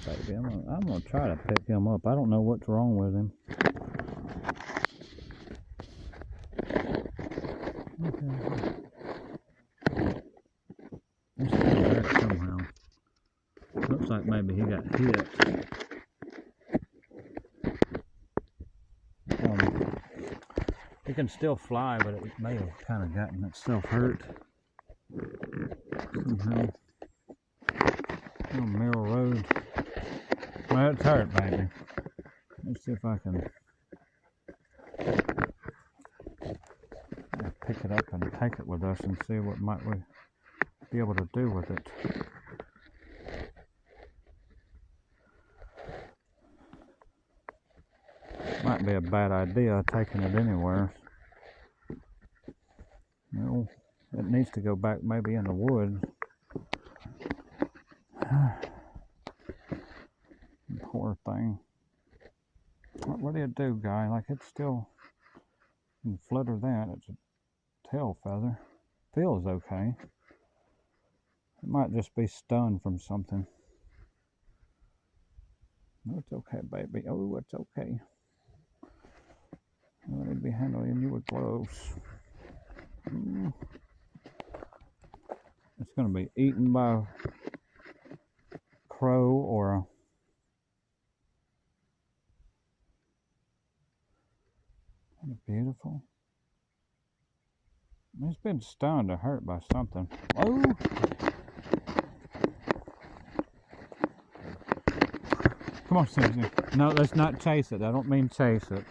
baby. I'm gonna try to pick him up. I don't know what's wrong with him. Okay. He's still there somehow. Looks like maybe he got hit. He can still fly, but it may have kind of gotten itself hurt somehow. On Merrill Road. Well, it's hurt, baby. Let's see if I can pick it up and take it with us and see what might we be able to do with it. Might be a bad idea taking it anywhere. No, it needs to go back maybe in the woods. Poor thing. What do you do, guy? Like, it's still can flutter that. It's a tail feather. Feels okay. It might just be stunned from something. No, it's okay, baby. Oh, it's okay. I need to be handling you with gloves. It's going to be eaten by a crow or a beautiful. It's been stunned or hurt by something. Oh! Come on, Susie. No, let's not chase it. I don't mean chase it.